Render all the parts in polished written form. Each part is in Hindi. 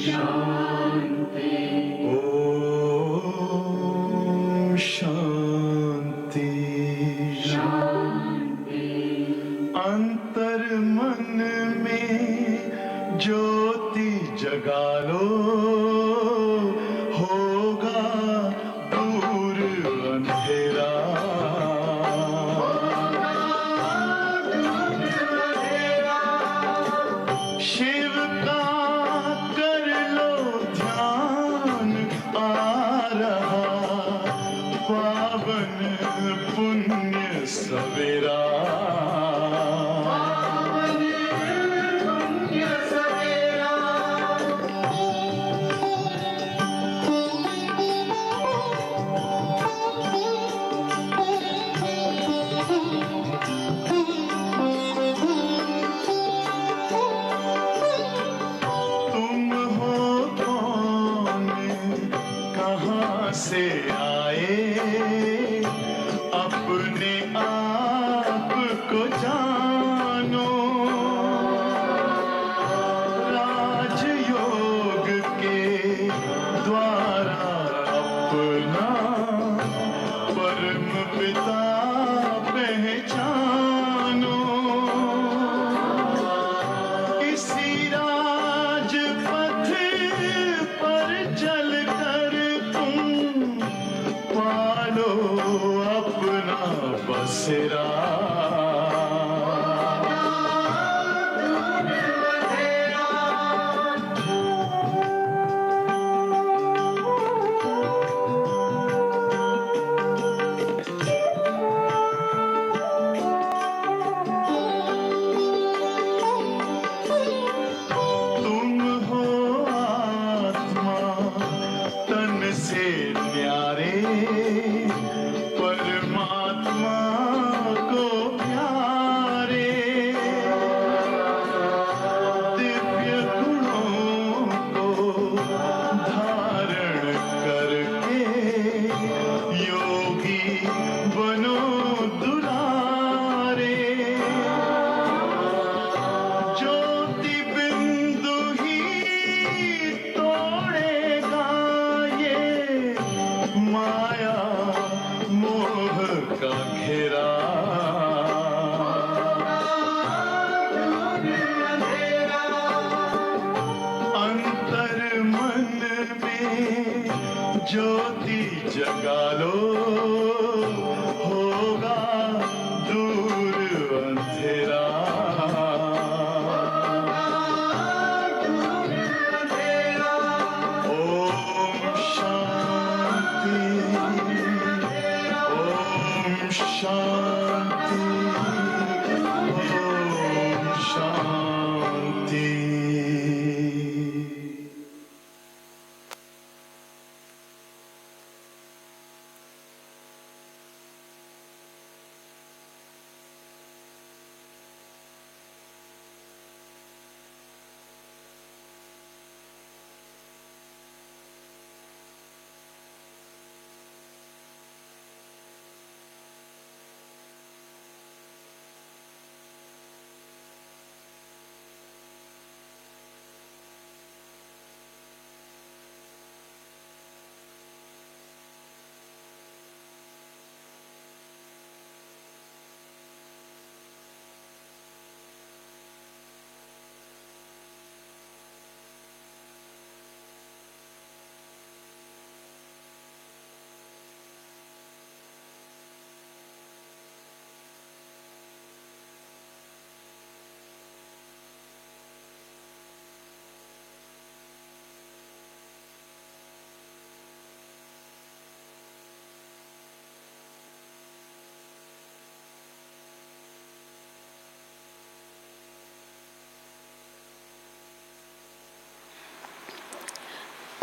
शांति। ओम शांति शांति। अंतर मन में ज्योति जगा लो, होगा दूर अंधेरा। शिव का कर लो ध्यान, आ रहा पावन पुण्य सवेरा। से आए अपने आप को जानो, राजयोग के द्वारा अपना परम पिता पहचानो। इसी राजपथ पर चलकर पालो अपना बसेरा। तुम हो आत्मा तन से न्यारे, परमात्मा को प्यारे। दिव्य गुणों को धारण करके योगी बनो दुलारे। ज्योति बिंदु ही तोड़ेगा ये माया मोह का घेरा। अंतर मन में ज्योति जगा लो, होगा दूर अंधेरा। ओम शांति ओम शांति ओम शांति।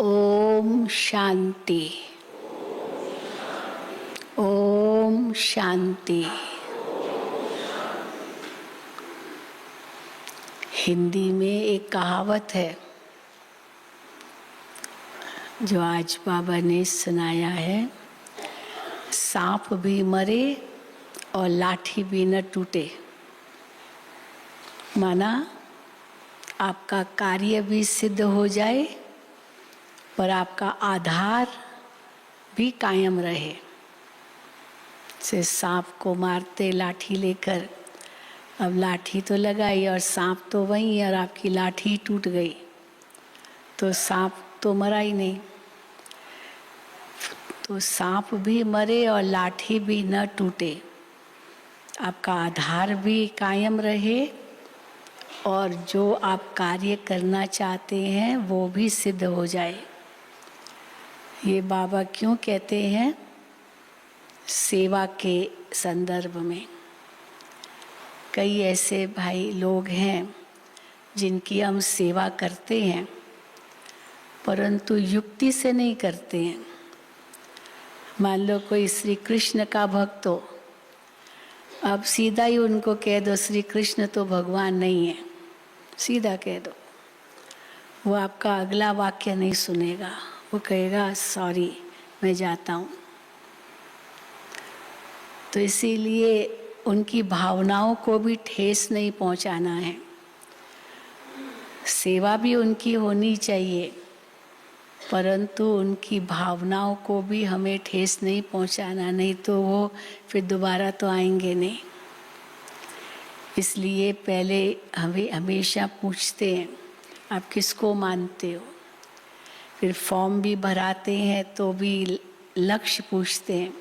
ओम शांति। ओम शांति। हिंदी में एक कहावत है जो आज बाबा ने सुनाया है, सांप भी मरे और लाठी भी न टूटे। माना आपका कार्य भी सिद्ध हो जाए पर आपका आधार भी कायम रहे। से सांप को मारते लाठी लेकर, अब लाठी तो लगाई और सांप तो वहीं, और आपकी लाठी टूट गई तो सांप तो मरा ही नहीं। तो सांप भी मरे और लाठी भी न टूटे, आपका आधार भी कायम रहे और जो आप कार्य करना चाहते हैं वो भी सिद्ध हो जाए। ये बाबा क्यों कहते हैं? सेवा के संदर्भ में। कई ऐसे भाई लोग हैं जिनकी हम सेवा करते हैं परंतु युक्ति से नहीं करते हैं। मान लो कोई श्री कृष्ण का भक्त हो, अब सीधा ही उनको कह दो श्री कृष्ण तो भगवान नहीं है, सीधा कह दो, वो आपका अगला वाक्य नहीं सुनेगा, वो कहेगा सॉरी मैं जाता हूँ। तो इसीलिए उनकी भावनाओं को भी ठेस नहीं पहुँचाना है। सेवा भी उनकी होनी चाहिए परंतु उनकी भावनाओं को भी हमें ठेस नहीं पहुंचाना, नहीं तो वो फिर दोबारा तो आएंगे नहीं। इसलिए पहले हमें हमेशा पूछते हैं आप किसको मानते हो। फिर फॉर्म भी भराते हैं तो भी लक्ष्य पूछते हैं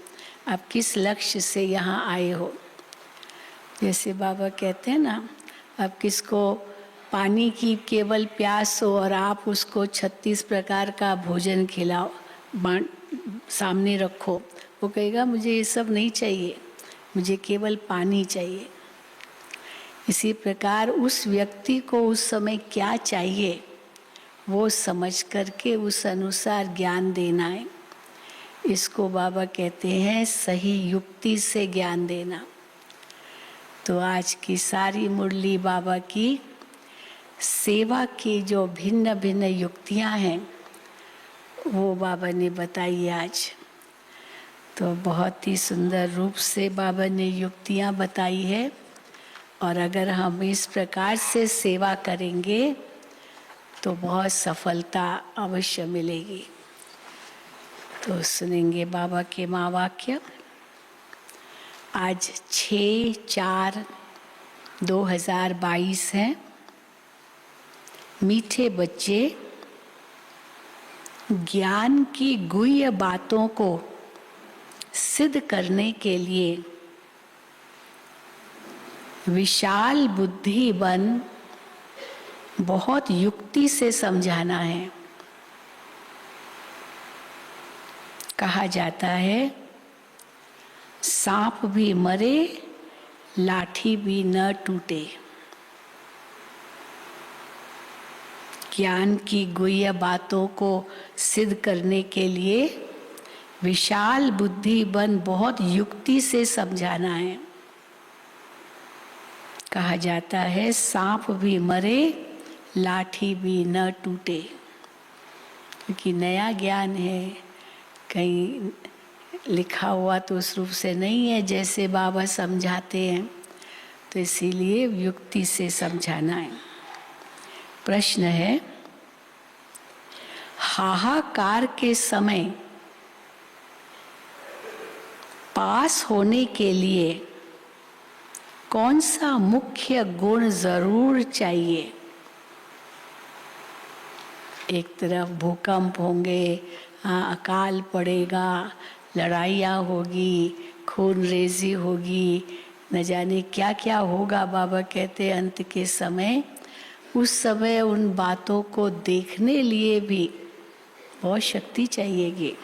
आप किस लक्ष्य से यहाँ आए हो। जैसे बाबा कहते हैं ना, आप किसको पानी की केवल प्यास हो और आप उसको 36 प्रकार का भोजन खिलाओ, सामने रखो, वो कहेगा मुझे ये सब नहीं चाहिए, मुझे केवल पानी चाहिए। इसी प्रकार उस व्यक्ति को उस समय क्या चाहिए वो समझ करके उस अनुसार ज्ञान देना है। इसको बाबा कहते हैं सही युक्ति से ज्ञान देना। तो आज की सारी मुरली बाबा की सेवा की जो भिन्न भिन्न युक्तियां हैं वो बाबा ने बताई आज। तो बहुत ही सुंदर रूप से बाबा ने युक्तियां बताई है और अगर हम इस प्रकार से सेवा करेंगे तो बहुत सफलता अवश्य मिलेगी। तो सुनेंगे बाबा के महावाक्य। आज 6/4/2022 है। मीठे बच्चे, ज्ञान की गुह्य बातों को सिद्ध करने के लिए विशाल बुद्धि बन बहुत युक्ति से समझाना है। कहा जाता है सांप भी मरे लाठी भी न टूटे। ज्ञान की गुह्य बातों को सिद्ध करने के लिए विशाल बुद्धि बन बहुत युक्ति से समझाना है। कहा जाता है सांप भी मरे लाठी भी न टूटे, क्योंकि नया ज्ञान है, कहीं लिखा हुआ तो उस रूप से नहीं है जैसे बाबा समझाते हैं, तो इसीलिए युक्ति से समझाना है। प्रश्न है, हाहाकार के समय पास होने के लिए कौन सा मुख्य गुण जरूर चाहिए? एक तरफ भूकंप होंगे, अकाल पड़ेगा, लड़ाइयाँ होगी, खून रेजी होगी, न जाने क्या क्या होगा। बाबा कहते हैं अंत के समय, उस समय उन बातों को देखने लिए भी बहुत शक्ति चाहिएगी।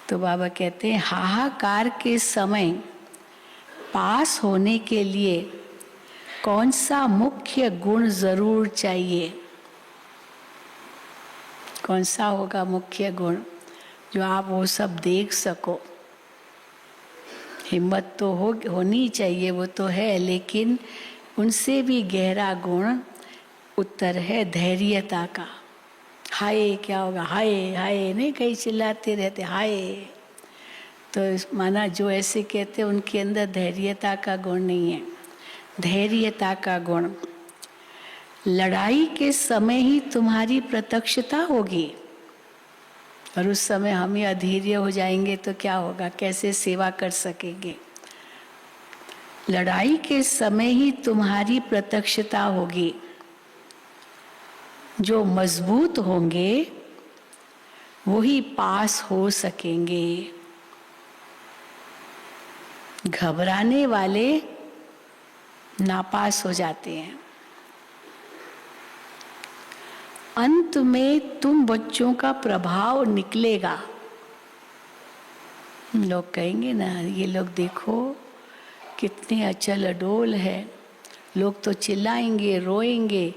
तो बाबा कहते हैं हाहाकार के समय पास होने के लिए कौन सा मुख्य गुण जरूर चाहिए? कौन सा होगा मुख्य गुण जो आप वो सब देख सको? हिम्मत तो होनी चाहिए, वो तो है, लेकिन उनसे भी गहरा गुण उत्तर है धैर्यता का। हाय क्या होगा, हाय हाय नहीं, कहीं चिल्लाते रहते हाय। तो माना जो ऐसे कहते हैं उनके अंदर धैर्यता का गुण नहीं है। धैर्यता का गुण, लड़ाई के समय ही तुम्हारी प्रत्यक्षता होगी। और उस समय हम ही अधीर्य हो जाएंगे तो क्या होगा, कैसे सेवा कर सकेंगे। लड़ाई के समय ही तुम्हारी प्रत्यक्षता होगी। जो मजबूत होंगे वही पास हो सकेंगे। घबराने वाले नापास हो जाते हैं। अंत में तुम बच्चों का प्रभाव निकलेगा। लोग कहेंगे ना, ये लोग देखो कितने अचल अडोल है, लोग तो चिल्लाएंगे रोएंगे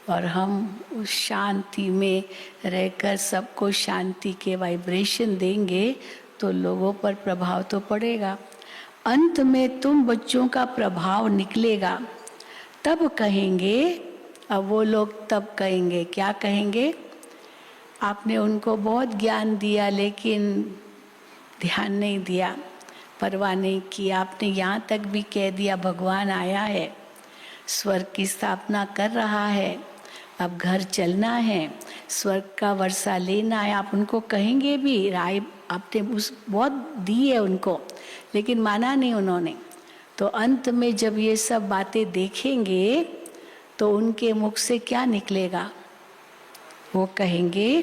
और हम उस शांति में रहकर सबको शांति के वाइब्रेशन देंगे तो लोगों पर प्रभाव तो पड़ेगा। अंत में तुम बच्चों का प्रभाव निकलेगा, तब कहेंगे। अब वो लोग तब कहेंगे, क्या कहेंगे? आपने उनको बहुत ज्ञान दिया लेकिन ध्यान नहीं दिया, परवाह नहीं की। आपने यहाँ तक भी कह दिया भगवान आया है, स्वर्ग की स्थापना कर रहा है, अब घर चलना है, स्वर्ग का वर्षा लेना है। आप उनको कहेंगे भी, राय आपने उस बहुत दी है उनको, लेकिन माना नहीं उन्होंने। तो अंत में जब ये सब बातें देखेंगे तो उनके मुख से क्या निकलेगा? वो कहेंगे,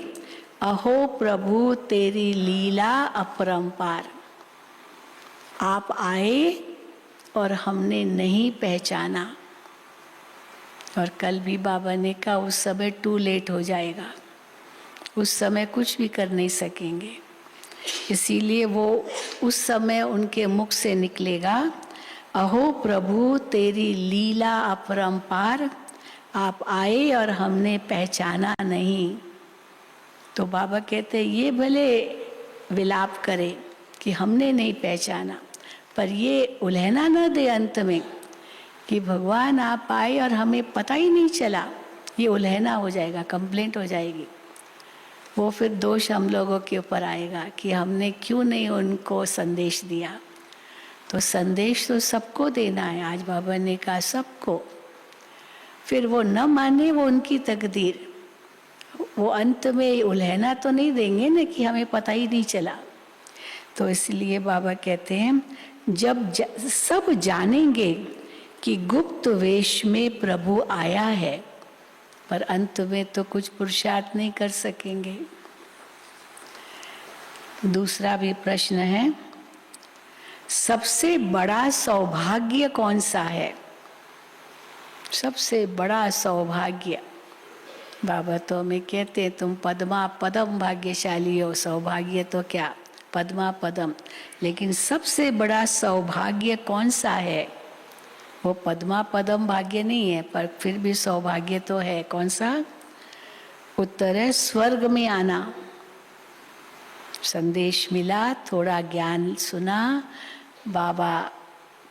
अहो प्रभु तेरी लीला अपरंपार। आप आए और हमने नहीं पहचाना। और कल भी बाबा ने कहा उस समय टू लेट हो जाएगा, उस समय कुछ भी कर नहीं सकेंगे। इसीलिए वो उस समय उनके मुख से निकलेगा, अहो प्रभु तेरी लीला अपरंपार, आप आए और हमने पहचाना नहीं। तो बाबा कहते हैं ये भले विलाप करे कि हमने नहीं पहचाना, पर ये उलहना न दे अंत में कि भगवान आप आए और हमें पता ही नहीं चला। ये उलहना हो जाएगा, कंप्लेंट हो जाएगी। वो फिर दोष हम लोगों के ऊपर आएगा कि हमने क्यों नहीं उनको संदेश दिया। तो संदेश तो सबको देना है, आज बाबा ने कहा सबको। फिर वो न माने, वो उनकी तकदीर। वो अंत में उलहना तो नहीं देंगे ना कि हमें पता ही नहीं चला। तो इसलिए बाबा कहते हैं जब सब जानेंगे कि गुप्त वेश में प्रभु आया है, पर अंत में तो कुछ पुरुषार्थ नहीं कर सकेंगे। दूसरा भी प्रश्न है, सबसे बड़ा सौभाग्य कौन सा है? सबसे बड़ा सौभाग्य, बाबा तो हमें कहते हैं तुम पद्मा पदम भाग्यशाली हो। सौभाग्य तो क्या, पद्मा पदम। लेकिन सबसे बड़ा सौभाग्य कौन सा है? वो पद्मा पदम भाग्य नहीं है, पर फिर भी सौभाग्य तो है। कौन सा? उत्तर है स्वर्ग में आना। संदेश मिला, थोड़ा ज्ञान सुना, बाबा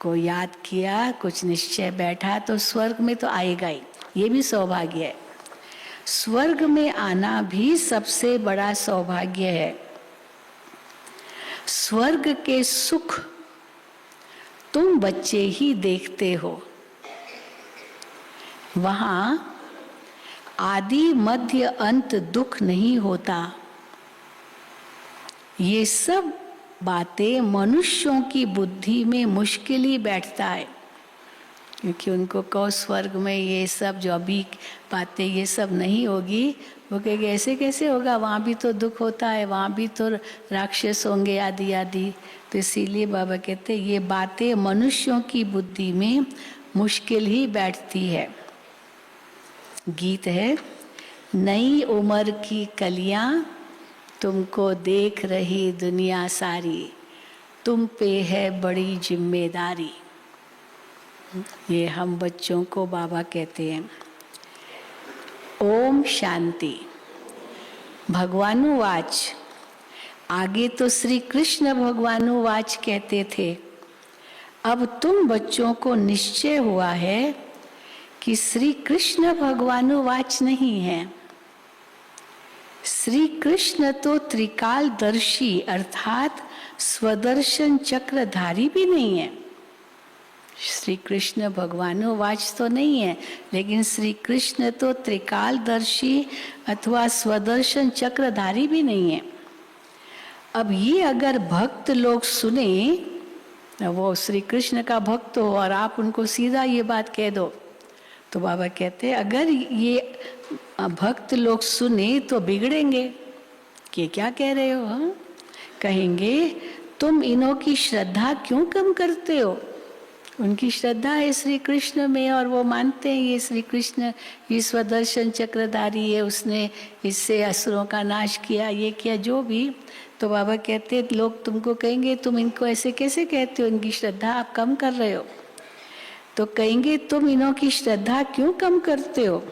को याद किया, कुछ निश्चय बैठा, तो स्वर्ग में तो आएगा ही। ये भी सौभाग्य है। स्वर्ग में आना भी सबसे बड़ा सौभाग्य है। स्वर्ग के सुख तुम बच्चे ही देखते हो। वहां आदि मध्य अंत दुख नहीं होता। ये सब बातें मनुष्यों की बुद्धि में मुश्किल ही बैठता है, क्योंकि उनको कहो स्वर्ग में ये सब जो अभी बातें ये सब नहीं होगी, वो कहेंगे ऐसे कैसे होगा, वहाँ भी तो दुख होता है, वहाँ भी तो राक्षस होंगे आदि आदि। तो इसीलिए बाबा कहते हैं ये बातें मनुष्यों की बुद्धि में मुश्किल ही बैठती है। गीत है, नई उम्र की कलियां तुमको देख रही दुनिया सारी, तुम पे है बड़ी जिम्मेदारी। ये हम बच्चों को बाबा कहते हैं। ओम शांति। भगवानुवाच, आगे तो श्री कृष्ण भगवानुवाच कहते थे, अब तुम बच्चों को निश्चय हुआ है कि श्री कृष्ण भगवानुवाच नहीं है। श्री कृष्ण तो त्रिकालदर्शी अर्थात स्वदर्शन चक्रधारी भी नहीं है। श्री कृष्ण भगवानुवाच तो नहीं है, लेकिन श्री कृष्ण तो त्रिकालदर्शी अथवा स्वदर्शन चक्रधारी भी नहीं है। अब ये अगर भक्त लोग सुने, वो श्री कृष्ण का भक्त हो और आप उनको सीधा ये बात कह दो, तो बाबा कहते हैं अगर ये भक्त लोग सुने तो बिगड़ेंगे कि क्या कह रहे हो। हाँ, कहेंगे तुम इन्हों की श्रद्धा क्यों कम करते हो। उनकी श्रद्धा है श्री कृष्ण में और वो मानते हैं ये श्री कृष्ण ये स्वदर्शन चक्रधारी है, उसने इससे असुरों का नाश किया, ये किया जो भी। तो बाबा कहते लोग तुमको कहेंगे तुम इनको ऐसे कैसे कहते हो, इनकी श्रद्धा आप कम कर रहे हो। तो कहेंगे तुम इन्हों की श्रद्धा क्यों कम करते हो,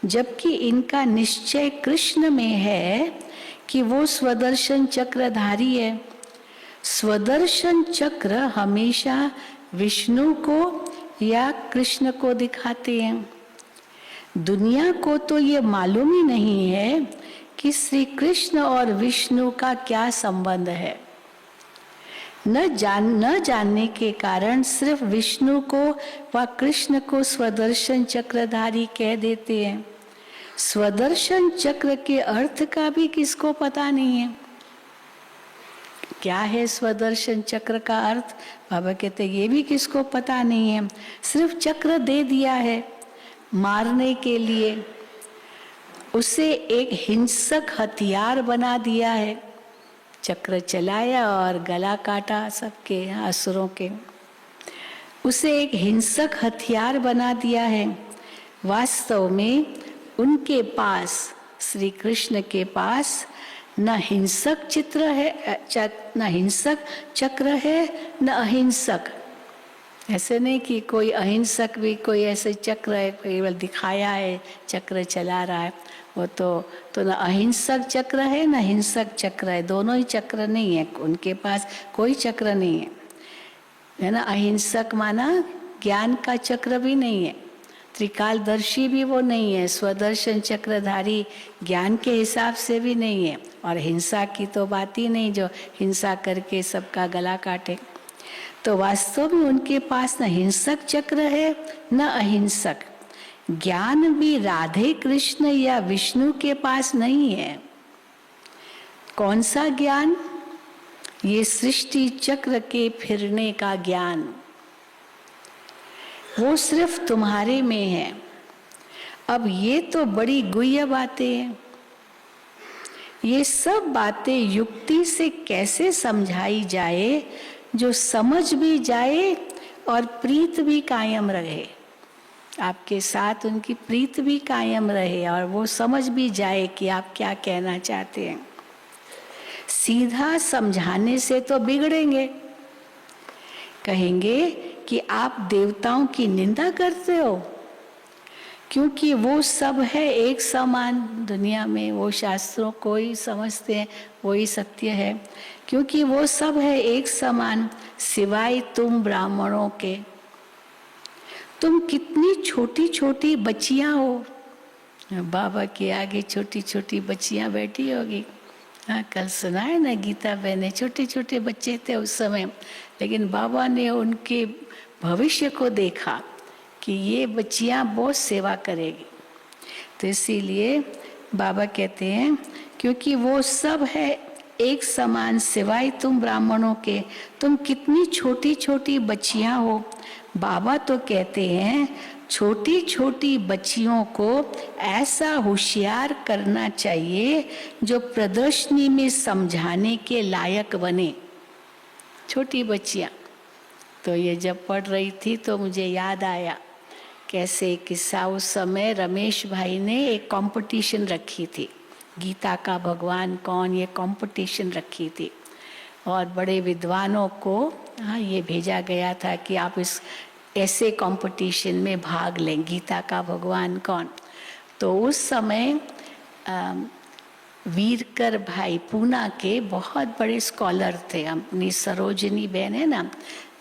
जबकि इनका निश्चय कृष्ण में है कि वो स्वदर्शन चक्रधारी है। स्वदर्शन चक्र हमेशा विष्णु को या कृष्ण को दिखाते हैं। दुनिया को तो ये मालूम ही नहीं है कि श्री कृष्ण और विष्णु का क्या संबंध है। न जानने के कारण सिर्फ विष्णु को व कृष्ण को स्वदर्शन चक्रधारी कह देते हैं। स्वदर्शन चक्र के अर्थ का भी किसको पता नहीं है। क्या है स्वदर्शन चक्र का अर्थ, बाबा कहते ये भी किसको पता नहीं है। सिर्फ चक्र दे दिया है मारने के लिए, उसे एक हिंसक हथियार बना दिया है। चक्र चलाया और गला काटा सबके असुरों के, उसे एक हिंसक हथियार बना दिया है। वास्तव में उनके पास, श्री कृष्ण के पास न हिंसक चित्र है, न हिंसक चक्र है, न अहिंसक। ऐसे नहीं कि कोई अहिंसक भी कोई ऐसे चक्र है, केवल दिखाया है चक्र चला रहा है, वो तो न अहिंसक चक्र है न हिंसक चक्र है, दोनों ही चक्र नहीं है उनके पास, कोई चक्र नहीं है ना। अहिंसक माना ज्ञान का चक्र भी नहीं है, त्रिकालदर्शी भी वो नहीं है, स्वदर्शन चक्रधारी ज्ञान के हिसाब से भी नहीं है, और हिंसा की तो बात ही नहीं जो हिंसा करके सबका गला काटे। तो वास्तव में उनके पास न हिंसक चक्र है न अहिंसक। ज्ञान भी राधे कृष्ण या विष्णु के पास नहीं है। कौन सा ज्ञान, ये सृष्टि चक्र के फिरने का ज्ञान, वो सिर्फ तुम्हारे में है। अब ये तो बड़ी गुह्य बातें हैं, ये सब बातें युक्ति से कैसे समझाई जाए जो समझ भी जाए और प्रीत भी कायम रहे, आपके साथ उनकी प्रीत भी कायम रहे और वो समझ भी जाए कि आप क्या कहना चाहते हैं। सीधा समझाने से तो बिगड़ेंगे, कहेंगे कि आप देवताओं की निंदा करते हो क्योंकि वो सब है एक समान दुनिया में, वो शास्त्रों को ही समझते हैं वही सत्य है, क्योंकि वो सब है एक समान सिवाय तुम ब्राह्मणों के। तुम कितनी छोटी छोटी बच्चियां हो, बाबा के आगे छोटी छोटी बच्चियां बैठी होगी। हाँ, कल सुना है ना गीता बहने, छोटे छोटे बच्चे थे उस समय, लेकिन बाबा ने उनके भविष्य को देखा कि ये बच्चियां बहुत सेवा करेगी। तो इसीलिए बाबा कहते हैं क्योंकि वो सब है एक समान सिवाय तुम ब्राह्मणों के, तुम कितनी छोटी छोटी बच्चियां हो। बाबा तो कहते हैं छोटी छोटी बच्चियों को ऐसा होशियार करना चाहिए जो प्रदर्शनी में समझाने के लायक बने। छोटी बच्चियां, तो ये जब पढ़ रही थी तो मुझे याद आया कैसे किस्सा, उस समय रमेश भाई ने एक कंपटीशन रखी थी, गीता का भगवान कौन, ये कंपटीशन रखी थी और बड़े विद्वानों को ये भेजा गया था कि आप इस ऐसे कंपटीशन में भाग लें, गीता का भगवान कौन। तो उस समय वीरकर भाई पूना के बहुत बड़े स्कॉलर थे, अपनी सरोजनी बहन है ना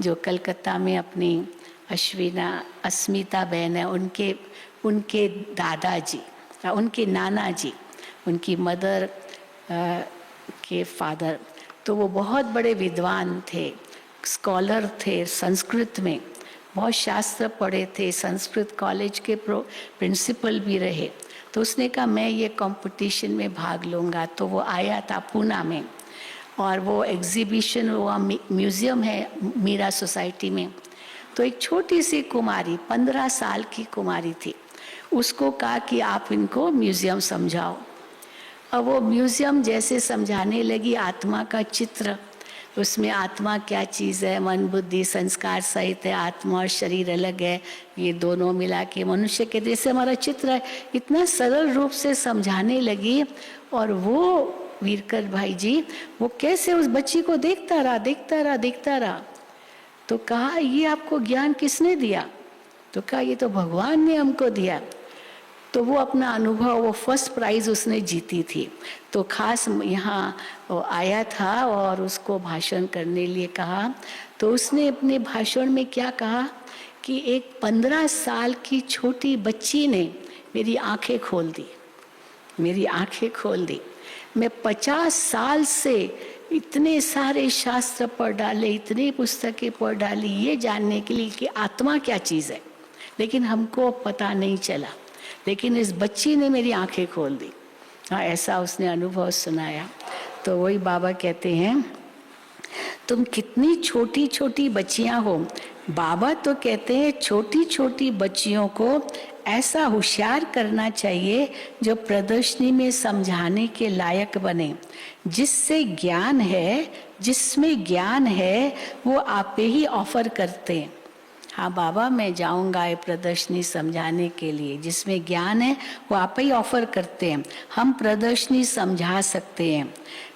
जो कलकत्ता में अपनी अस्मिता बहन है, उनके दादाजी, उनके नाना जी, उनकी मदर के फादर, तो वो बहुत बड़े विद्वान थे, स्कॉलर थे, संस्कृत में बहुत शास्त्र पढ़े थे, संस्कृत कॉलेज के प्रिंसिपल भी रहे। तो उसने कहा मैं ये कंपटीशन में भाग लूँगा। तो वो आया था पूना में और वो एग्जीबिशन हुआ, म्यूजियम है मीरा सोसाइटी में। तो एक छोटी सी कुमारी 15 साल की कुमारी थी, उसको कहा कि आप इनको म्यूजियम समझाओ। अब वो म्यूजियम जैसे समझाने लगी, आत्मा का चित्र, उसमें आत्मा क्या चीज़ है, मन बुद्धि संस्कार सहित है, आत्मा और शरीर अलग है, ये दोनों मिला के मनुष्य के जैसे हमारा चित्र है, इतना सरल रूप से समझाने लगी। और वो वीरकर भाई जी वो कैसे उस बच्ची को देखता रहा, देखता रहा, देखता रहा। तो कहा ये आपको ज्ञान किसने दिया? तो कहा ये तो भगवान ने हमको दिया। तो वो अपना अनुभव, वो फर्स्ट प्राइज उसने जीती थी, तो खास यहाँ आया था और उसको भाषण करने लिए कहा। तो उसने अपने भाषण में क्या कहा कि एक 15 साल की छोटी बच्ची ने मेरी आंखें खोल दी, मेरी आंखें खोल दी। मैं 50 साल से इतने सारे शास्त्र पढ़ डाले, इतनी पुस्तकें पढ़ डाली ये जानने के लिए कि आत्मा क्या चीज़ है, लेकिन हमको पता नहीं चला। लेकिन इस बच्ची ने मेरी आंखें खोल दी। हाँ, ऐसा उसने अनुभव सुनाया। तो वही बाबा कहते हैं तुम कितनी छोटी छोटी बच्चियां हो। बाबा तो कहते हैं छोटी छोटी बच्चियों को ऐसा होशियार करना चाहिए जो प्रदर्शनी में समझाने के लायक बने। जिससे ज्ञान है, जिसमें ज्ञान है वो आपे ही ऑफर करते हैं। हाँ बाबा मैं जाऊंगा ये प्रदर्शनी समझाने के लिए, जिसमें ज्ञान है वो आप ही ऑफर करते हैं, हम प्रदर्शनी समझा सकते हैं।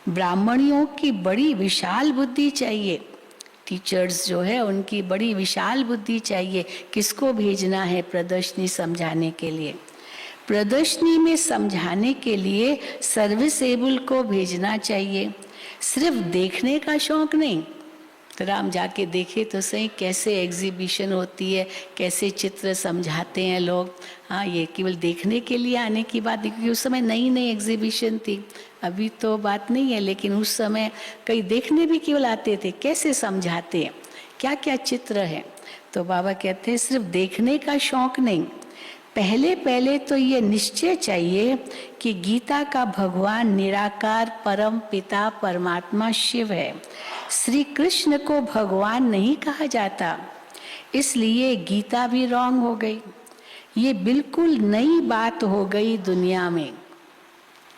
ब्राह्मणियों की बड़ी विशाल बुद्धि चाहिए, टीचर्स जो है उनकी बड़ी विशाल बुद्धि चाहिए, किसको भेजना है प्रदर्शनी समझाने के लिए। प्रदर्शनी में समझाने के लिए सर्विसेबल को भेजना चाहिए, सिर्फ देखने का शौक नहीं। तो राम जाके देखे तो सही कैसे एग्जीबिशन होती है, कैसे चित्र समझाते हैं लोग। हाँ ये केवल देखने के लिए आने की बात नहीं, क्योंकि उस समय नई नई एग्जीबिशन थी, अभी तो बात नहीं है, लेकिन उस समय कई देखने भी केवल आते थे, कैसे समझाते हैं, क्या क्या चित्र है। तो बाबा कहते हैं सिर्फ देखने का शौक नहीं, पहले पहले तो ये निश्चय चाहिए कि गीता का भगवान निराकार परम पिता परमात्मा शिव है। श्री कृष्ण को भगवान नहीं कहा जाता, इसलिए गीता भी रॉन्ग हो गई। ये बिल्कुल नई बात हो गई दुनिया में।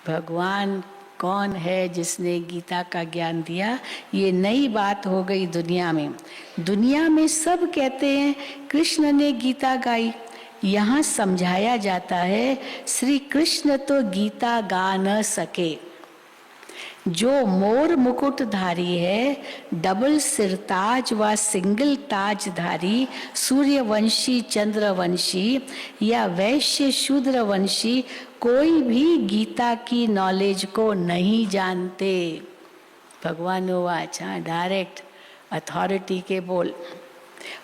भगवान कौन है जिसने गीता का ज्ञान दिया, ये नई बात हो गई दुनिया में। दुनिया में सब कहते हैं कृष्ण ने गीता गाई, यहाँ समझाया जाता है श्री कृष्ण तो गीता गा न सके। जो मोर मुकुटधारी है, डबल सिरताज व सिंगल ताजधारी, सूर्यवंशी चंद्रवंशी या वैश्य शूद्रवंशी कोई भी गीता की नॉलेज को नहीं जानते। भगवान वाच, डायरेक्ट अथॉरिटी के बोल।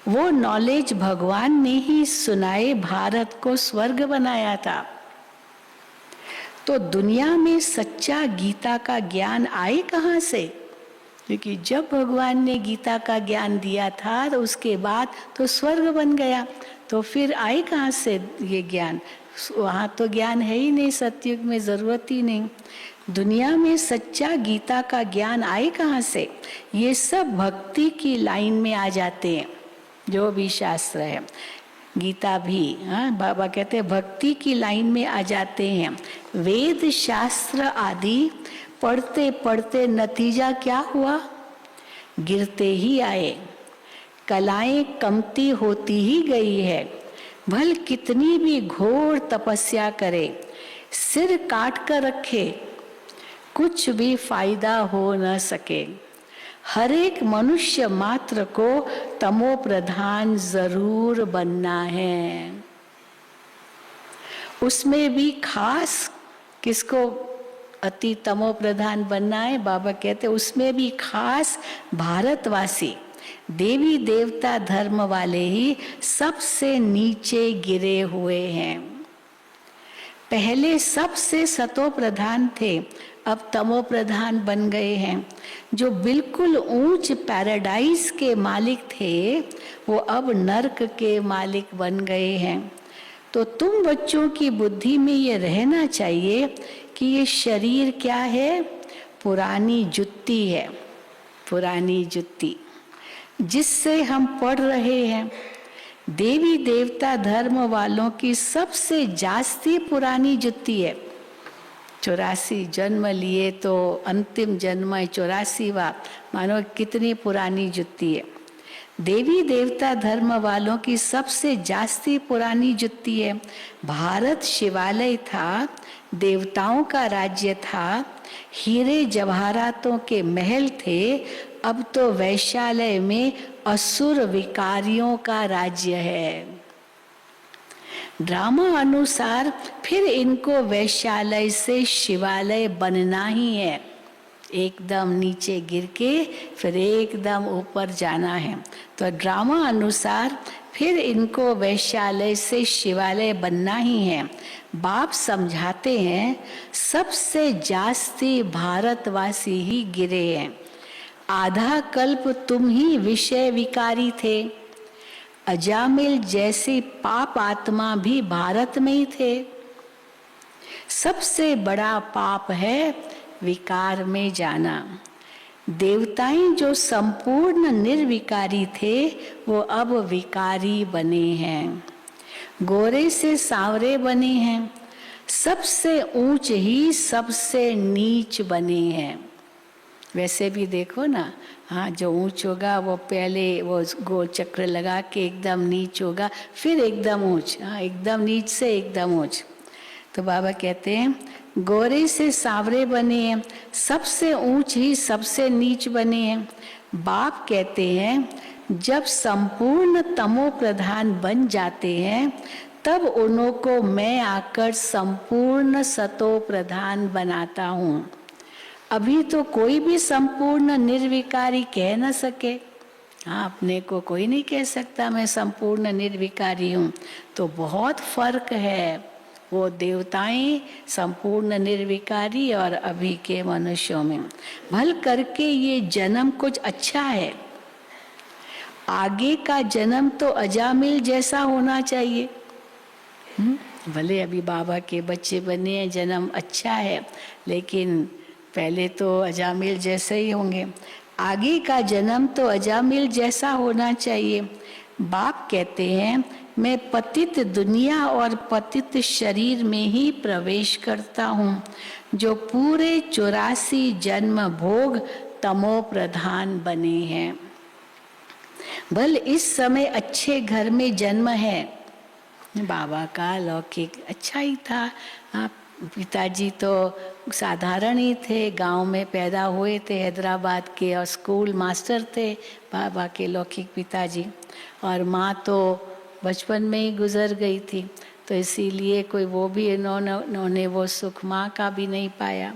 वो नॉलेज भगवान ने ही सुनाए, भारत को स्वर्ग बनाया था। तो दुनिया में सच्चा गीता का ज्ञान आए कहाँ से? क्योंकि जब भगवान ने गीता का ज्ञान दिया था तो उसके बाद तो स्वर्ग बन गया, तो फिर आए कहाँ से ये ज्ञान? वहाँ तो ज्ञान है ही नहीं, सतयुग में जरूरत ही नहीं। दुनिया में सच्चा गीता का ज्ञान आए कहाँ से? ये सब भक्ति की लाइन में आ जाते हैं, जो भी शास्त्र है, गीता भी। हाँ, बाबा कहते हैं भक्ति की लाइन में आ जाते हैं। वेद शास्त्र आदि पढ़ते पढ़ते नतीजा क्या हुआ? गिरते ही आए, कलाएं कमती होती ही गई है। भल कितनी भी घोर तपस्या करे, सिर काट कर रखे, कुछ भी फायदा हो न सके। हर एक मनुष्य मात्र को तमो प्रधान जरूर बनना है। उसमें भी खास किसको अति तमो प्रधान बनना है? बाबा कहते उसमें भी खास भारतवासी, देवी देवता धर्म वाले ही सबसे नीचे गिरे हुए हैं। पहले सबसे सतो प्रधान थे, अब तमो प्रधान बन गए हैं। जो बिल्कुल ऊंच पैराडाइज के मालिक थे वो अब नरक के मालिक बन गए हैं। तो तुम बच्चों की बुद्धि में ये रहना चाहिए कि ये शरीर क्या है? पुरानी जुत्ती है, पुरानी जुत्ती जिससे हम पढ़ रहे हैं। देवी देवता धर्म वालों की सबसे जास्ती पुरानी जुत्ती है। 84 जन्म लिए तो अंतिम जन्म है 84वां, मानो कितनी पुरानी जुत्ती है। देवी देवता धर्म वालों की सबसे जास्ती पुरानी जुत्ती है। भारत शिवालय था, देवताओं का राज्य था, हीरे जवाहरातों के महल थे। अब तो वैश्यालय में असुर विकारियों का राज्य है। ड्रामा अनुसार फिर इनको वैश्यालय से शिवालय बनना ही है। एकदम नीचे गिर के फिर एकदम ऊपर जाना है। तो ड्रामा अनुसार फिर इनको वैश्यालय से शिवालय बनना ही है। बाप समझाते हैं सबसे जास्ती भारतवासी ही गिरे हैं। आधा कल्प तुम ही विषय विकारी थे। अजामिल जैसी पाप आत्मा भी भारत में ही थे। सबसे बड़ा पाप है विकार में जाना। देवताएं जो संपूर्ण निर्विकारी थे वो अब विकारी बने हैं, गोरे से सांवरे बने हैं, सबसे ऊंच ही सबसे नीच बने हैं। वैसे भी देखो ना, हाँ जो ऊंच होगा वो पहले वो गोल चक्र लगा के एकदम नीच होगा, फिर एकदम ऊंच, हाँ एकदम नीच से एकदम ऊंच। तो बाबा कहते हैं गोरे से सांवरे बने हैं, सबसे ऊंच ही सबसे नीच बने हैं। बाप कहते हैं जब संपूर्ण तमो प्रधान बन जाते हैं तब उन्हों को मैं आकर संपूर्ण सतो प्रधान बनाता हूँ। अभी तो कोई भी संपूर्ण निर्विकारी कह न सके। हाँ, अपने को कोई नहीं कह सकता मैं संपूर्ण निर्विकारी हूँ। तो बहुत फर्क है वो देवताएं संपूर्ण निर्विकारी और अभी के मनुष्यों में। भल करके ये जन्म कुछ अच्छा है, आगे का जन्म तो अजामिल जैसा होना चाहिए। भले अभी बाबा के बच्चे बने हैं, जन्म अच्छा है, लेकिन पहले तो अजामिल जैसे ही होंगे। आगे का जन्म तो अजामिल जैसा होना चाहिए। बाप कहते हैं मैं पतित दुनिया और पतित शरीर में ही प्रवेश करता हूँ, जो पूरे 84 जन्म भोग तमो प्रधान बने हैं। भले इस समय अच्छे घर में जन्म है, बाबा का लौकिक अच्छा ही था। पिताजी तो साधारण ही थे, गांव में पैदा हुए थे हैदराबाद के, और स्कूल मास्टर थे बाबा के लौकिक पिताजी। और माँ तो बचपन में ही गुजर गई थी, तो इसीलिए कोई वो भी इन्होंने वो सुख माँ का भी नहीं पाया।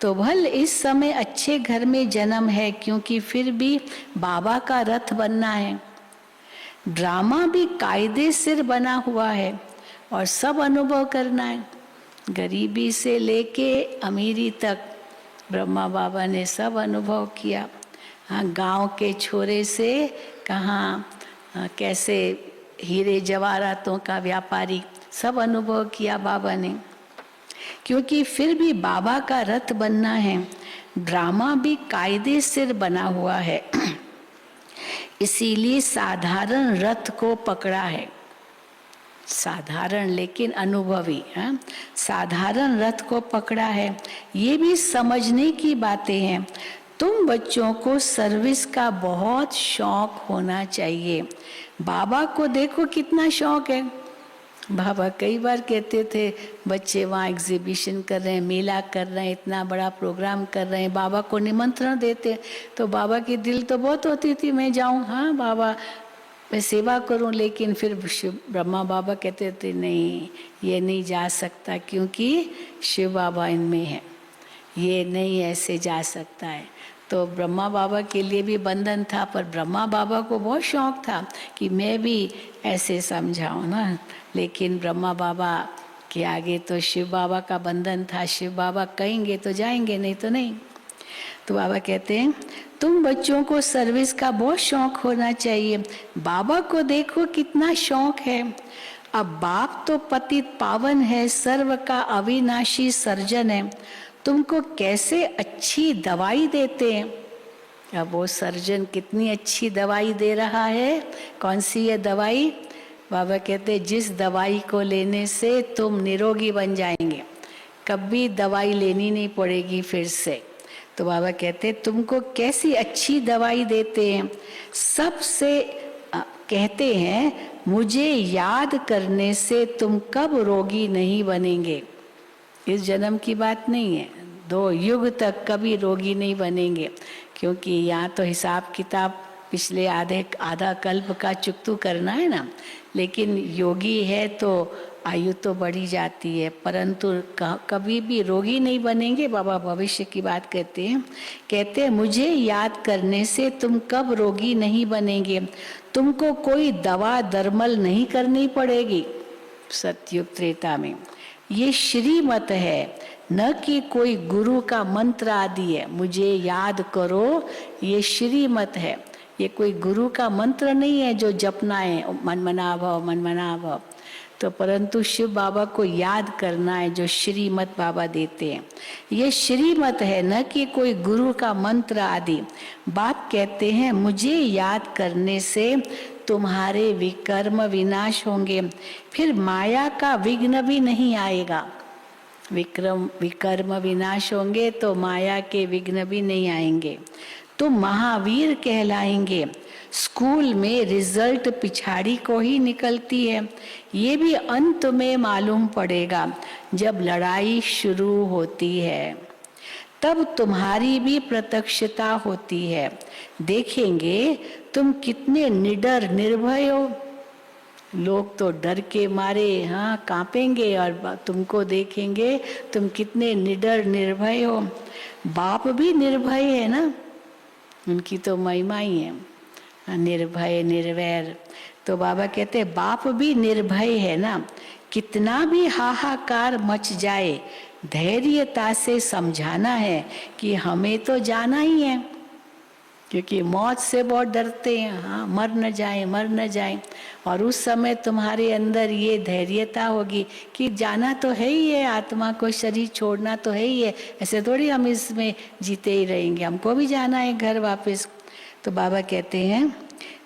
तो भल इस समय अच्छे घर में जन्म है, क्योंकि फिर भी बाबा का रथ बनना है। ड्रामा भी कायदे सिर बना हुआ है और सब अनुभव करना है, गरीबी से लेके अमीरी तक ब्रह्मा बाबा ने सब अनुभव किया। हाँ, गांव के छोरे से कहाँ कैसे हीरे जवाहरातों का व्यापारी, सब अनुभव किया बाबा ने। क्योंकि फिर भी बाबा का रथ बनना है, ड्रामा भी कायदे सिर बना हुआ है, इसीलिए साधारण रथ को पकड़ा है। साधारण लेकिन अनुभवी, हाँ, साधारण रथ को पकड़ा है। ये भी समझने की बातें हैं। तुम बच्चों को सर्विस का बहुत शौक होना चाहिए। बाबा को देखो कितना शौक है। बाबा कई बार कहते थे बच्चे वहाँ एग्जीबिशन कर रहे हैं, मेला कर रहे हैं, इतना बड़ा प्रोग्राम कर रहे हैं, बाबा को निमंत्रण देते, तो बाबा की दिल तो बहुत होती थी मैं जाऊँ, हाँ बाबा मैं सेवा करूं। लेकिन फिर ब्रह्मा बाबा कहते थे नहीं, ये नहीं जा सकता, क्योंकि शिव बाबा इनमें है, ये नहीं ऐसे जा सकता है। तो ब्रह्मा बाबा के लिए भी बंधन था, पर ब्रह्मा बाबा को बहुत शौक था कि मैं भी ऐसे समझाऊं ना। लेकिन ब्रह्मा बाबा के आगे तो शिव बाबा का बंधन था, शिव बाबा कहेंगे तो जाएंगे, नहीं तो नहीं। तो बाबा कहते हैं तुम बच्चों को सर्विस का बहुत शौक होना चाहिए। बाबा को देखो कितना शौक है। अब बाप तो पतित पावन है, सर्व का अविनाशी सर्जन है, तुमको कैसे अच्छी दवाई देते हैं। अब वो सर्जन कितनी अच्छी दवाई दे रहा है। कौन सी ये दवाई? बाबा कहते जिस दवाई को लेने से तुम निरोगी बन जाएंगे, कभी दवाई लेनी नहीं पड़ेगी फिर से। तो बाबा कहते तुमको कैसी अच्छी दवाई देते हैं। सबसे कहते हैं मुझे याद करने से तुम कब रोगी नहीं बनेंगे। इस जन्म की बात नहीं है, 2 युग तक कभी रोगी नहीं बनेंगे, क्योंकि यहाँ तो हिसाब किताब पिछले आधा कल्प का चुकतू करना है ना। लेकिन योगी है तो आयु तो बढ़ी जाती है, परंतु कभी भी रोगी नहीं बनेंगे। बाबा भविष्य की बात कहते हैं मुझे याद करने से तुम कब रोगी नहीं बनेंगे। तुमको कोई दवा दरमल नहीं करनी पड़ेगी सतयुग त्रेता में। ये श्रीमत है, न कि कोई गुरु का मंत्र आदि है। मुझे याद करो, ये श्रीमत है, ये कोई गुरु का मंत्र नहीं है जो जपना है मनमना भव मनमना भव। तो परंतु शिव बाबा को याद करना है जो श्रीमत बाबा देते हैं। ये श्रीमत है, न कि कोई गुरु का मंत्र आदि। बाप कहते हैं मुझे याद करने से तुम्हारे विकर्म विनाश होंगे, फिर माया का विघ्न भी नहीं आएगा। विकर्म विनाश होंगे तो माया के विघ्न भी नहीं आएंगे। तुम महावीर कहलाएंगे। स्कूल में रिजल्ट पिछाड़ी को ही निकलती है, ये भी अंत में मालूम पड़ेगा जब लड़ाई शुरू होती है, तब तुम्हारी भी प्रत्यक्षता होती है। देखेंगे तुम कितने निडर निर्भय हो। लोग तो डर के मारे कांपेंगे, और तुमको देखेंगे तुम कितने निडर निर्भय हो। बाप भी निर्भय है ना, उनकी तो महिमा ही है, निर्भय निर्वैर। तो बाबा कहते बाप भी निर्भय है ना। कितना भी हाहाकार मच जाए, धैर्यता से समझाना है कि हमें तो जाना ही है, क्योंकि मौत से बहुत डरते हैं। मर न जाए मर न जाए। और उस समय तुम्हारे अंदर ये धैर्यता होगी कि जाना तो है ही है, आत्मा को शरीर छोड़ना तो है ही है, ऐसे थोड़ी हम इसमें जीते ही रहेंगे, हमको भी जाना है घर वापस। तो बाबा कहते हैं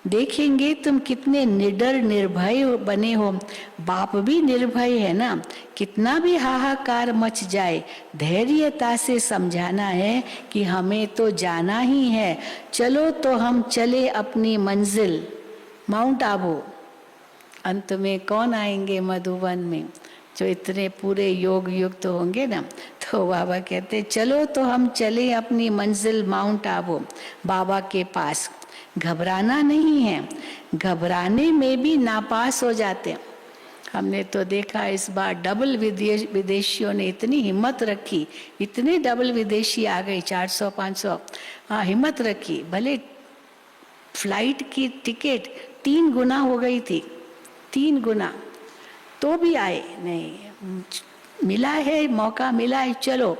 देखेंगे तुम कितने निडर निर्भय बने हो। बाप भी निर्भय है ना। कितना भी हाहाकार मच जाए, धैर्यता से समझाना है कि हमें तो जाना ही है। चलो तो हम चले अपनी मंजिल माउंट आबू। अंत में कौन आएंगे मधुबन में, जो इतने पूरे योग युक्त होंगे ना। तो बाबा कहते चलो तो हम चले अपनी मंजिल माउंट आबू, बाबा के पास। घबराना नहीं है, घबराने में भी नापास हो जाते हैं। हमने तो देखा इस बार डबल विदेशियों ने इतनी हिम्मत रखी, इतने डबल विदेशी आ गए 400-500। हिम्मत रखी, भले फ्लाइट की टिकट 3 गुना हो गई थी, 3 गुना, तो भी आए। नहीं, मिला है मौका, मिला है, चलो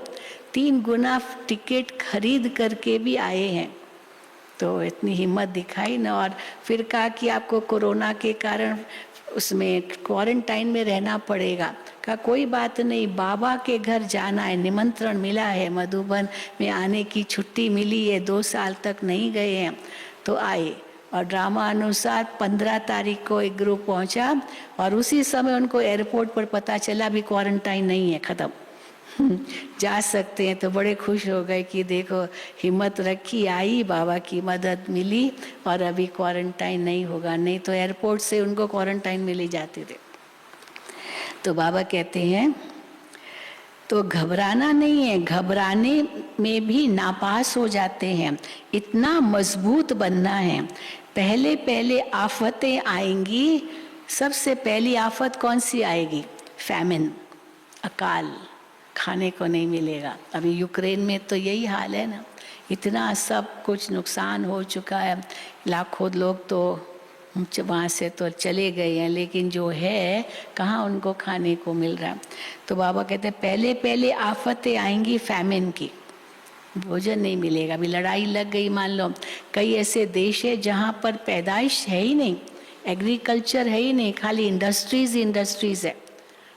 3 गुना टिकट खरीद करके भी आए हैं। तो इतनी हिम्मत दिखाई ना। और फिर कहा कि आपको कोरोना के कारण उसमें क्वारंटाइन में रहना पड़ेगा। कहा कोई बात नहीं, बाबा के घर जाना है, निमंत्रण मिला है, मधुबन में आने की छुट्टी मिली है, 2 साल तक नहीं गए हैं, तो आए। और ड्रामा अनुसार 15 तारीख को एक ग्रुप पहुंचा, और उसी समय उनको एयरपोर्ट पर पता चला भी क्वारंटाइन नहीं है, खत्म, जा सकते हैं। तो बड़े खुश हो गए कि देखो हिम्मत रखी, आई, बाबा की मदद मिली, और अभी क्वारंटाइन नहीं होगा, नहीं तो एयरपोर्ट से उनको क्वारंटाइन में ले जाते थे। तो बाबा कहते हैं तो घबराना नहीं है, घबराने में भी नापास हो जाते हैं, इतना मजबूत बनना है। पहले पहले आफतें आएंगी। सबसे पहली आफत कौन सी आएगी? फैमिन, अकाल, खाने को नहीं मिलेगा। अभी यूक्रेन में तो यही हाल है ना, इतना सब कुछ नुकसान हो चुका है, लाखों लोग तो वहाँ से तो चले गए हैं, लेकिन जो है कहाँ उनको खाने को मिल रहा है। तो बाबा कहते हैं पहले पहले आफतें आएंगी फैमिन की, भोजन नहीं मिलेगा। अभी लड़ाई लग गई, मान लो कई ऐसे देश है जहाँ पर पैदाइश है ही नहीं, एग्रीकल्चर है ही नहीं, खाली इंडस्ट्रीज है।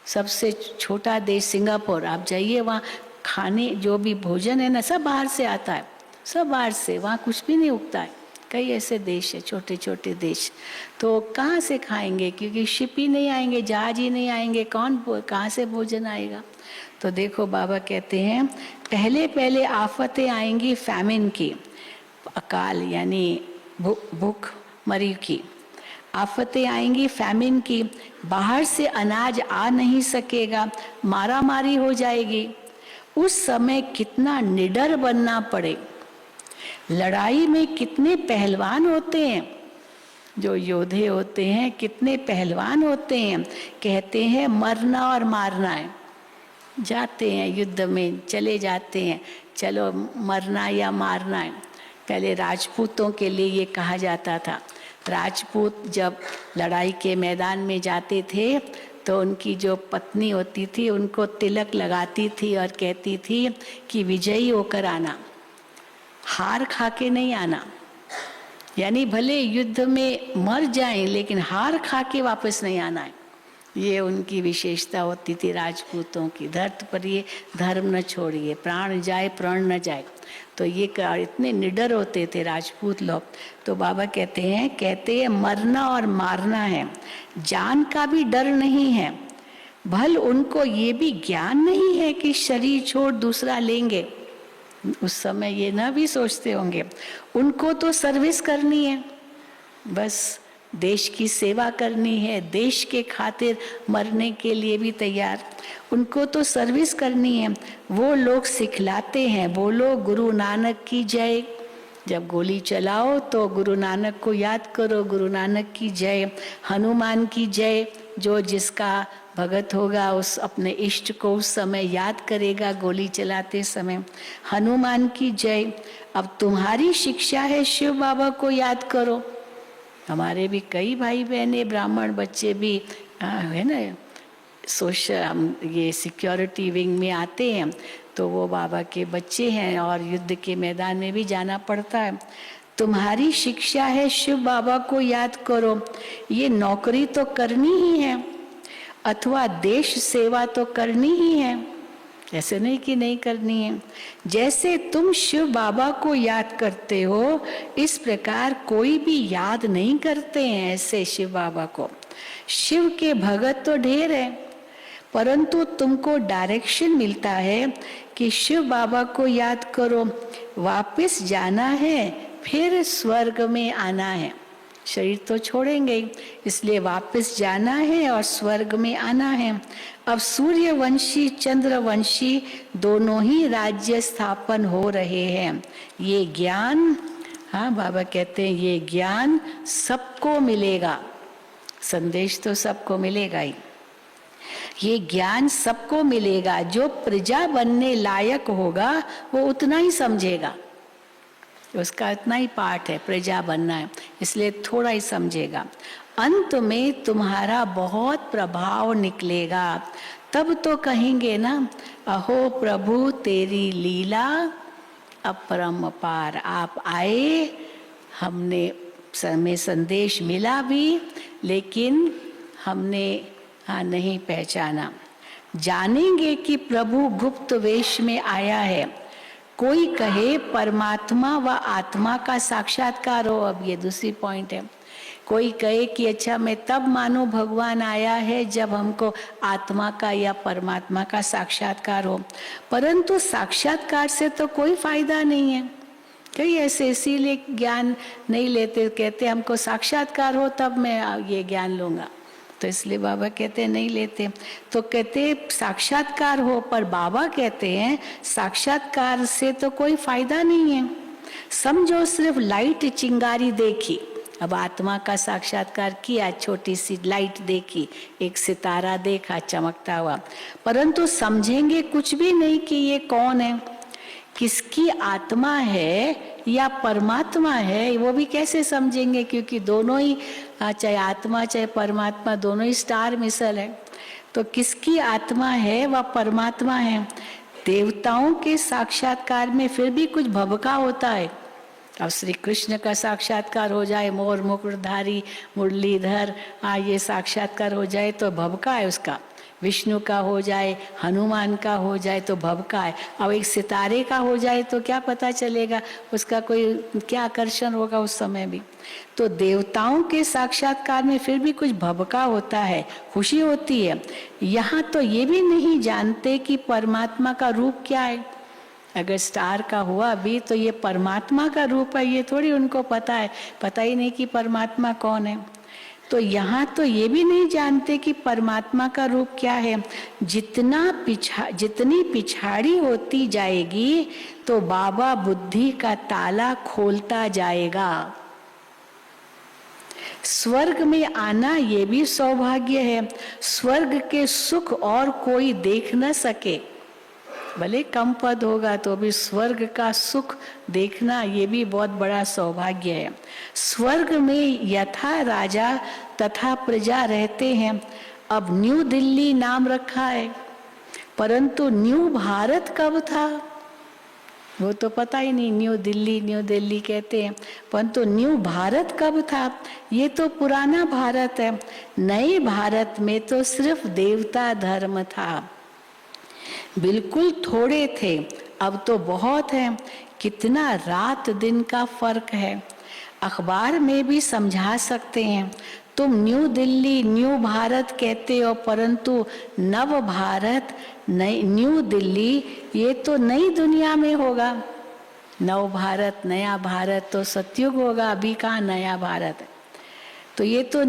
सबसे छोटा देश सिंगापुर, आप जाइए वहाँ खाने जो भी भोजन है ना, सब बाहर से आता है, सब बाहर से, वहाँ कुछ भी नहीं उगता है। कई ऐसे देश है, छोटे छोटे देश, तो कहाँ से खाएंगे, क्योंकि शिप ही नहीं आएंगे, जहाज ही नहीं आएंगे, कहाँ से भोजन आएगा। तो देखो बाबा कहते हैं पहले पहले आफतें आएंगी फैमिन की, अकाल यानी भूख मरी की आफतें आएंगी, फैमिन की, बाहर से अनाज आ नहीं सकेगा, मारा मारी हो जाएगी। उस समय कितना निडर बनना पड़े। लड़ाई में कितने पहलवान होते हैं, जो योद्धे होते हैं कितने पहलवान होते हैं। कहते हैं मरना और मारना है, जाते हैं युद्ध में, चले जाते हैं, चलो मरना या मारना है। पहले राजपूतों के लिए ये कहा जाता था। राजपूत जब लड़ाई के मैदान में जाते थे तो उनकी जो पत्नी होती थी उनको तिलक लगाती थी और कहती थी कि विजयी होकर आना, हार खा के नहीं आना। यानी भले युद्ध में मर जाएं लेकिन हार खा के वापस नहीं आना है। ये उनकी विशेषता होती थी राजपूतों की। धरती पर ये धर्म न छोड़िए, प्राण जाए प्राण न जाए। तो ये इतने निडर होते थे राजपूत लोग। तो बाबा कहते हैं मरना और मारना है, जान का भी डर नहीं है। भल उनको ये भी ज्ञान नहीं है कि शरीर छोड़ दूसरा लेंगे। उस समय ये ना भी सोचते होंगे, उनको तो सर्विस करनी है, बस देश की सेवा करनी है, देश के खातिर मरने के लिए भी तैयार, उनको तो सर्विस करनी है। वो लोग सिखलाते हैं, बोलो गुरु नानक की जय। जब गोली चलाओ तो गुरु नानक को याद करो, गुरु नानक की जय, हनुमान की जय। जो जिसका भगत होगा उस अपने इष्ट को उस समय याद करेगा गोली चलाते समय, हनुमान की जय। अब तुम्हारी शिक्षा है शिव बाबा को याद करो। हमारे भी कई भाई बहने ब्राह्मण बच्चे भी है ना, सोशल ये सिक्योरिटी विंग में आते हैं, तो वो बाबा के बच्चे हैं और युद्ध के मैदान में भी जाना पड़ता है। तुम्हारी शिक्षा है शिव बाबा को याद करो। ये नौकरी तो करनी ही है अथवा देश सेवा तो करनी ही है, ऐसे नहीं कि नहीं करनी है। जैसे तुम शिव बाबा को याद करते हो इस प्रकार कोई भी याद नहीं करते हैं ऐसे शिव बाबा को। शिव के भगत तो ढेर है, परंतु तुमको डायरेक्शन मिलता है कि शिव बाबा को याद करो, वापस जाना है, फिर स्वर्ग में आना है। शरीर तो छोड़ेंगे ही, इसलिए वापस जाना है और स्वर्ग में आना है। अब सूर्यवंशी चंद्रवंशी दोनों ही राज्य स्थापन हो रहे हैं। ये ज्ञान, हाँ बाबा कहते हैं ये ज्ञान सबको मिलेगा। संदेश तो सबको मिलेगा ही, ये ज्ञान सबको मिलेगा। जो प्रजा बनने लायक होगा वो उतना ही समझेगा, उसका इतना ही पाठ है, प्रजा बनना है, इसलिए थोड़ा ही समझेगा। अंत में तुम्हारा बहुत प्रभाव निकलेगा, तब तो कहेंगे ना अहो प्रभु तेरी लीला अपरंपार। आप आए, हमें संदेश मिला भी, लेकिन हमने नहीं पहचाना। जानेंगे कि प्रभु गुप्त वेश में आया है। कोई कहे परमात्मा व आत्मा का साक्षात्कार हो, अब ये दूसरी पॉइंट है। कोई कहे कि अच्छा मैं तब मानो भगवान आया है जब हमको आत्मा का या परमात्मा का साक्षात्कार हो, परंतु साक्षात्कार से तो कोई फायदा नहीं है। कई ऐसे इसीलिए ज्ञान नहीं लेते, कहते हमको साक्षात्कार हो तब मैं ये ज्ञान लूंगा, तो इसलिए बाबा कहते हैं नहीं लेते। तो कहते साक्षात्कार हो, पर बाबा कहते हैं साक्षात्कार से तो कोई फायदा नहीं है। समझो सिर्फ लाइट चिंगारी देखी, अब आत्मा का साक्षात्कार किया, छोटी सी लाइट देखी, एक सितारा देखा चमकता हुआ, परंतु समझेंगे कुछ भी नहीं कि ये कौन है, किसकी आत्मा है या परमात्मा है, वो भी कैसे समझेंगे, क्योंकि दोनों ही चाहे आत्मा चाहे परमात्मा दोनों ही स्टार मिसल है। तो किसकी आत्मा है व परमात्मा है। देवताओं के साक्षात्कार में फिर भी कुछ भबका होता है। अब श्री कृष्ण का साक्षात्कार हो जाए, मोर मुकुटधारी मुरलीधर, ये साक्षात्कार हो जाए तो भबका है उसका, विष्णु का हो जाए, हनुमान का हो जाए तो भव का है, अब एक सितारे का हो जाए तो क्या पता चलेगा, उसका कोई क्या आकर्षण होगा उस समय भी। तो देवताओं के साक्षात्कार में फिर भी कुछ भव का होता है, खुशी होती है। यहाँ तो ये भी नहीं जानते कि परमात्मा का रूप क्या है। अगर स्टार का हुआ भी तो ये परमात्मा का रूप है, ये थोड़ी उनको पता है, पता ही नहीं कि परमात्मा कौन है। तो यहाँ तो ये भी नहीं जानते कि परमात्मा का रूप क्या है। जितनी पिछाड़ी होती जाएगी तो बाबा बुद्धि का ताला खोलता जाएगा। स्वर्ग में आना ये भी सौभाग्य है। स्वर्ग के सुख और कोई देख न सके, भले कम पद होगा तो भी स्वर्ग का सुख देखना ये भी बहुत बड़ा सौभाग्य है। स्वर्ग में यथा राजा तथा प्रजा रहते हैं। अब न्यू दिल्ली नाम रखा है, परंतु न्यू भारत कब था वो तो पता ही नहीं। न्यू दिल्ली कहते हैं, परंतु न्यू भारत कब था ये तो पुराना भारत है। नए भारत में तो सिर्फ देवता धर्म था, बिल्कुल थोड़े थे, अब तो बहुत है। कितना रात दिन का फर्क है। अखबार में भी समझा सकते हैं। तुम न्यू दिल्ली न्यू भारत कहते हो, परंतु नव भारत न्यू दिल्ली ये तो नई दुनिया में होगा। नव भारत नया भारत तो सतयुग होगा, अभी कहाँ नया भारत है। तो ये तो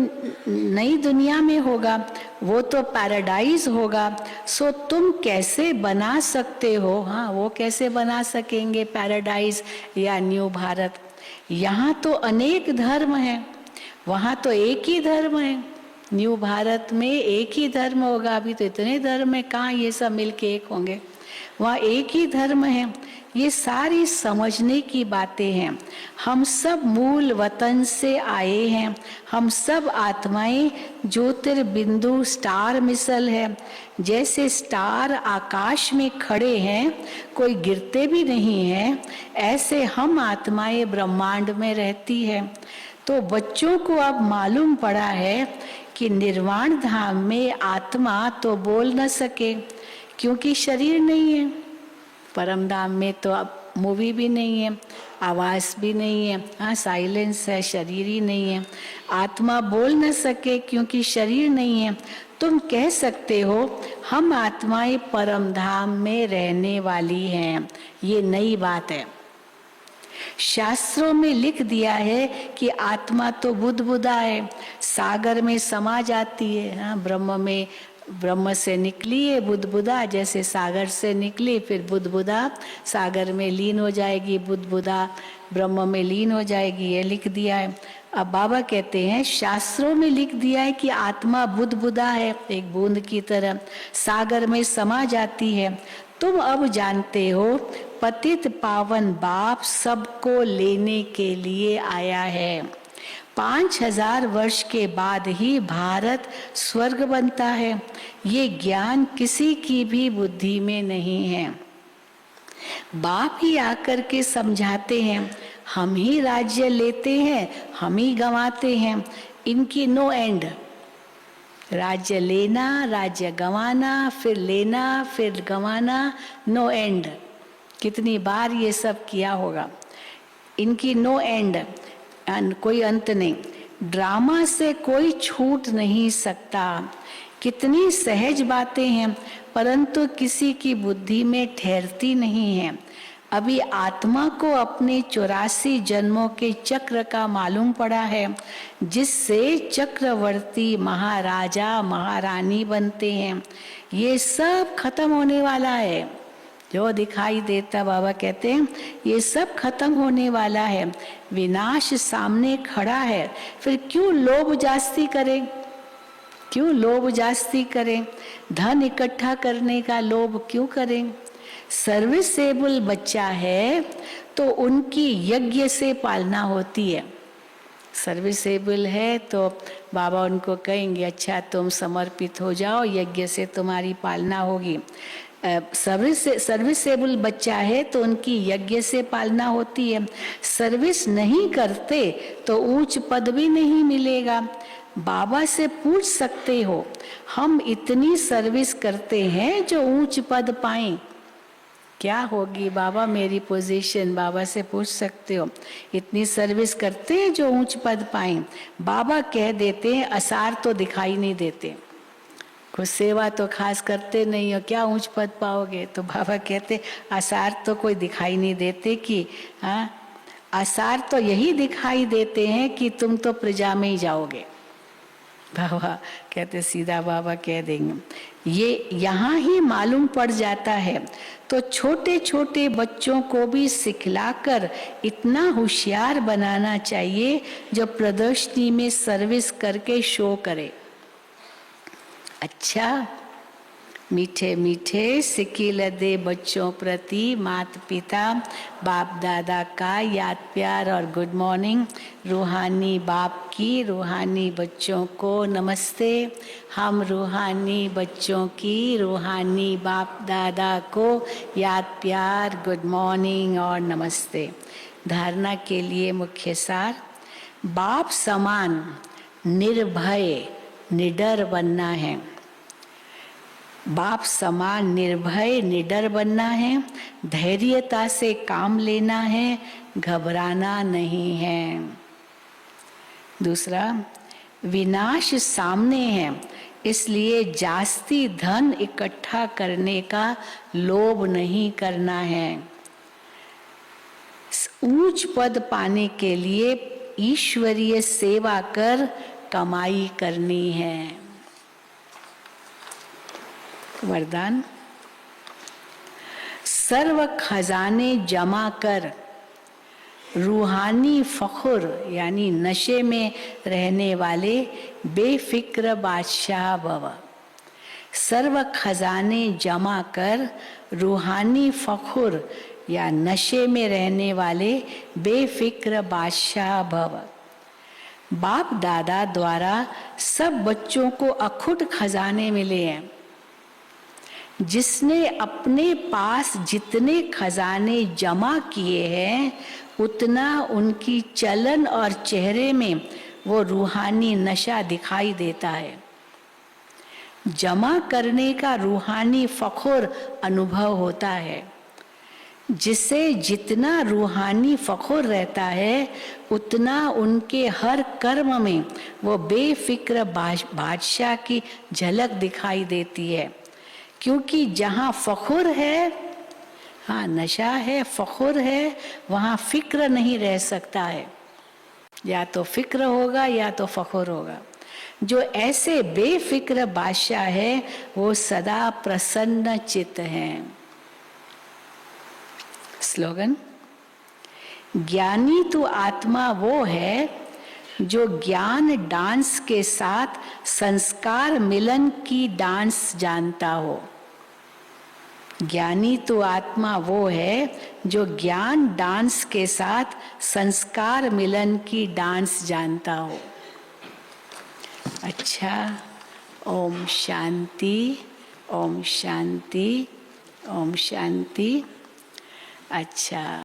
नई दुनिया में होगा, वो तो पैराडाइज होगा। सो तुम कैसे बना सकते हो, हाँ वो कैसे बना सकेंगे पैराडाइज या न्यू भारत। यहाँ तो अनेक धर्म हैं, वहाँ तो एक ही धर्म है। न्यू भारत में एक ही धर्म होगा, अभी तो इतने धर्म है, कहाँ ये सब मिलके एक होंगे। वहाँ एक ही धर्म है। ये सारी समझने की बातें हैं। हम सब मूल वतन से आए हैं। हम सब आत्माएं ज्योतिर्बिंदु स्टार मिसल है। जैसे स्टार आकाश में खड़े हैं, कोई गिरते भी नहीं हैं, ऐसे हम आत्माएं ब्रह्मांड में रहती है। तो बच्चों को अब मालूम पड़ा है कि निर्वाण धाम में आत्मा तो बोल न सके क्योंकि शरीर नहीं है। परम धाम में तो अब मूवी भी नहीं है, आवाज भी नहीं है, हाँ साइलेंस है, शरीर ही नहीं है। आत्मा बोल न सके क्योंकि शरीर नहीं है। तुम कह सकते हो हम आत्माएं परम धाम में रहने वाली हैं, ये नई बात है। शास्त्रों में लिख दिया है कि आत्मा तो बुदबुदा है, सागर में समा जाती है। हाँ ब्रह्म से निकली है बुदबुदा, जैसे सागर से निकली फिर बुदबुदा सागर में लीन हो जाएगी, बुदबुदा ब्रह्म में लीन हो जाएगी, ये लिख दिया है। अब बाबा कहते हैं शास्त्रों में लिख दिया है कि आत्मा बुदबुदा है, एक बूंद की तरह सागर में समा जाती है। तुम अब जानते हो पतित पावन बाप सबको लेने के लिए आया है। 5000 वर्ष के बाद ही भारत स्वर्ग बनता है। ये ज्ञान किसी की भी बुद्धि में नहीं है। बाप ही आकर के समझाते हैं। हम ही राज्य लेते हैं, हम ही गंवाते हैं, इनकी नो एंड। राज्य लेना, राज्य गंवाना, फिर लेना, फिर गंवाना, नो एंड। कितनी बार ये सब किया होगा, इनकी नो एंड, कोई अंत नहीं। ड्रामा से कोई छूट नहीं सकता। कितनी सहज बातें हैं, परंतु किसी की बुद्धि में ठहरती नहीं है। अभी आत्मा को अपने 84 जन्मों के चक्र का मालूम पड़ा है, जिससे चक्रवर्ती महाराजा महारानी बनते हैं। ये सब खत्म होने वाला है। जो दिखाई देता, बाबा कहते हैं ये सब खत्म होने वाला है। विनाश सामने खड़ा है, फिर क्यों लोभ जास्ती करें, क्यों लोभ जास्ती करें, धन इकट्ठा करने का लोभ क्यों करें। सर्विसेबल बच्चा है तो उनकी यज्ञ से पालना होती है। सर्विसेबल है तो बाबा उनको कहेंगे अच्छा तुम समर्पित हो जाओ, यज्ञ से तुम्हारी पालना होगी। सर्विसेबल बच्चा है तो उनकी यज्ञ से पालना होती है। सर्विस नहीं करते तो ऊंच पद भी नहीं मिलेगा। बाबा से पूछ सकते हो, हम इतनी सर्विस करते हैं जो ऊंच पद पाएं, क्या होगी बाबा मेरी पोजीशन? बाबा से पूछ सकते हो, इतनी सर्विस करते हैं जो ऊंच पद पाएं। बाबा कह देते हैं असार तो दिखाई नहीं देते, कुछ सेवा तो खास करते नहीं हो, क्या ऊंच पद पाओगे? तो बाबा कहते आसार तो कोई दिखाई नहीं देते कि हाँ, आसार तो यही दिखाई देते हैं कि तुम तो प्रजा में ही जाओगे। बाबा कहते सीधा बाबा कह देंगे ये यहाँ ही मालूम पड़ जाता है। तो छोटे छोटे बच्चों को भी सिखलाकर इतना होशियार बनाना चाहिए जो प्रदर्शनी में सर्विस करके शो करे। अच्छा, मीठे मीठे सिकिल दे बच्चों प्रति माता पिता बाप दादा का याद प्यार और गुड मॉर्निंग। रूहानी बाप की रूहानी बच्चों को नमस्ते। हम रूहानी बच्चों की रूहानी बाप दादा को याद प्यार गुड मॉर्निंग और नमस्ते। धारणा के लिए मुख्य सार, बाप समान निर्भय निडर बनना है। बाप समान निर्भय निडर बनना है, धैर्यता से काम लेना है, घबराना नहीं है। दूसरा, विनाश सामने है, इसलिए जास्ती धन इकट्ठा करने का लोभ नहीं करना है। ऊंच पद पाने के लिए ईश्वरीय सेवा कर कमाई करनी है। वरदान, सर्व खजाने जमा कर रूहानी फखुर यानी नशे में रहने वाले बेफिक्र बादशाह भव। सर्व खजाने जमा कर रूहानी फखुर या नशे में रहने वाले बेफिक्र बादशाह भव। बाप दादा द्वारा सब बच्चों को अखुट खजाने मिले हैं। जिसने अपने पास जितने खजाने जमा किए हैं उतना उनकी चलन और चेहरे में वो रूहानी नशा दिखाई देता है। जमा करने का रूहानी फखुर अनुभव होता है। जिससे जितना रूहानी फखुर रहता है उतना उनके हर कर्म में वो बेफिक्र बादशाह की झलक दिखाई देती है। क्योंकि जहाँ फखुर है, हाँ नशा है, फखुर है, वहाँ फिक्र नहीं रह सकता है। या तो फिक्र होगा या तो फखुर होगा। जो ऐसे बेफिक्र बादशाह है वो सदा प्रसन्न चित्त हैं। स्लोगन, ज्ञानी तो आत्मा वो है जो ज्ञान डांस के साथ संस्कार मिलन की डांस जानता हो। ज्ञानी तो आत्मा वो है जो ज्ञान डांस के साथ संस्कार मिलन की डांस जानता हो। अच्छा, ओम शांति, ओम शांति, ओम शांति। अच्छा।